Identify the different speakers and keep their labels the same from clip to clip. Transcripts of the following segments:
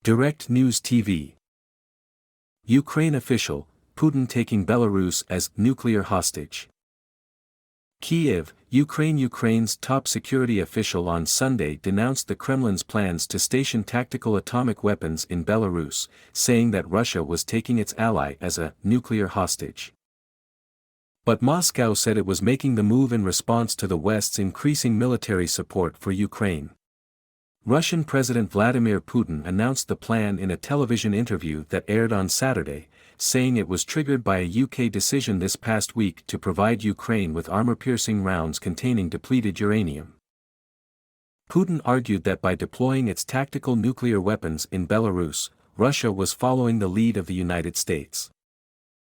Speaker 1: Direct News TV. Ukraine official, Putin taking Belarus as nuclear hostage. Kiev, Ukraine. Ukraine's top security official on Sunday denounced the Kremlin's plans to station tactical atomic weapons in Belarus, saying that Russia was taking its ally as a nuclear hostage. But Moscow said it was making the move in response to the West's increasing military support for Ukraine. Russian President Vladimir Putin announced the plan in a television interview that aired on Saturday, saying it was triggered by a UK decision this past week to provide Ukraine with armor-piercing rounds containing depleted uranium. Putin argued that by deploying its tactical nuclear weapons in Belarus, Russia was following the lead of the United States.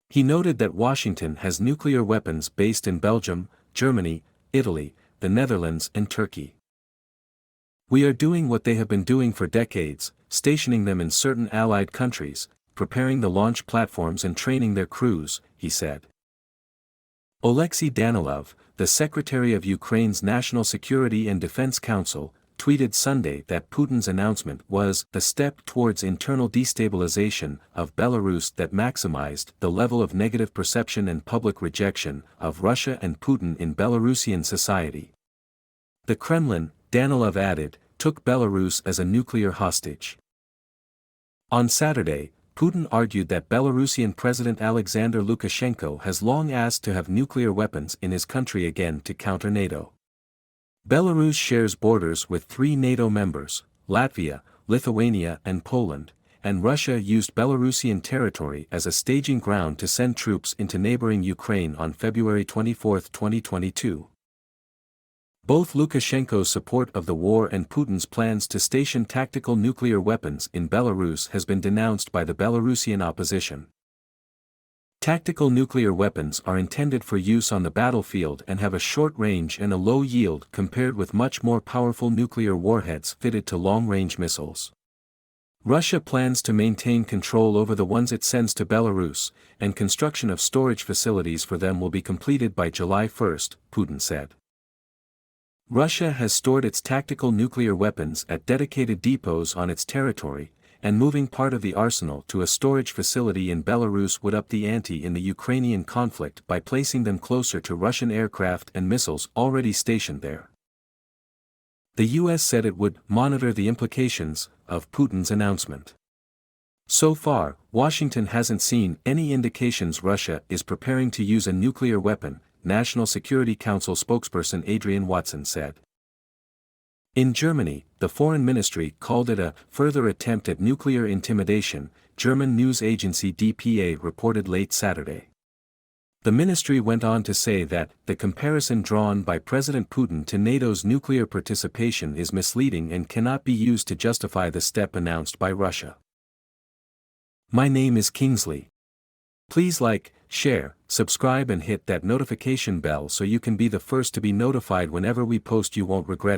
Speaker 1: He noted that Washington has nuclear weapons based in Belgium, Germany, Italy, the Netherlands and Turkey. "We are doing what they have been doing for decades, stationing them in certain allied countries, preparing the launch platforms and training their crews," he said. Oleksiy Danilov, the Secretary of Ukraine's National Security and Defense Council, tweeted Sunday that Putin's announcement was a step towards internal destabilization of Belarus that maximized the level of negative perception and public rejection of Russia and Putin in Belarusian society. The Kremlin, Danilov added, took Belarus as a nuclear hostage. On Saturday, Putin argued that Belarusian President Alexander Lukashenko has long asked to have nuclear weapons in his country again to counter NATO. Belarus shares borders with 3 NATO members, Latvia, Lithuania and Poland, and Russia used Belarusian territory as a staging ground to send troops into neighboring Ukraine on February 24, 2022. Both Lukashenko's support of the war and Putin's plans to station tactical nuclear weapons in Belarus has been denounced by the Belarusian opposition. Tactical nuclear weapons are intended for use on the battlefield and have a short range and a low yield compared with much more powerful nuclear warheads fitted to long-range missiles. Russia plans to maintain control over the ones it sends to Belarus, and construction of storage facilities for them will be completed by July 1, Putin said. Russia has stored its tactical nuclear weapons at dedicated depots on its territory, and moving part of the arsenal to a storage facility in Belarus would up the ante in the Ukrainian conflict by placing them closer to Russian aircraft and missiles already stationed there. The US said it would monitor the implications of Putin's announcement. So far, Washington hasn't seen any indications Russia is preparing to use a nuclear weapon, National Security Council spokesperson Adrian Watson said. In Germany, the Foreign Ministry called it a further attempt at nuclear intimidation, German news agency dpa reported late Saturday. The ministry went on to say that the comparison drawn by President Putin to NATO's nuclear participation is misleading and cannot be used to justify the step announced by Russia. My name is Kingsley. Please like, share, subscribe and hit that notification bell so you can be the first to be notified whenever we post. You won't regret it.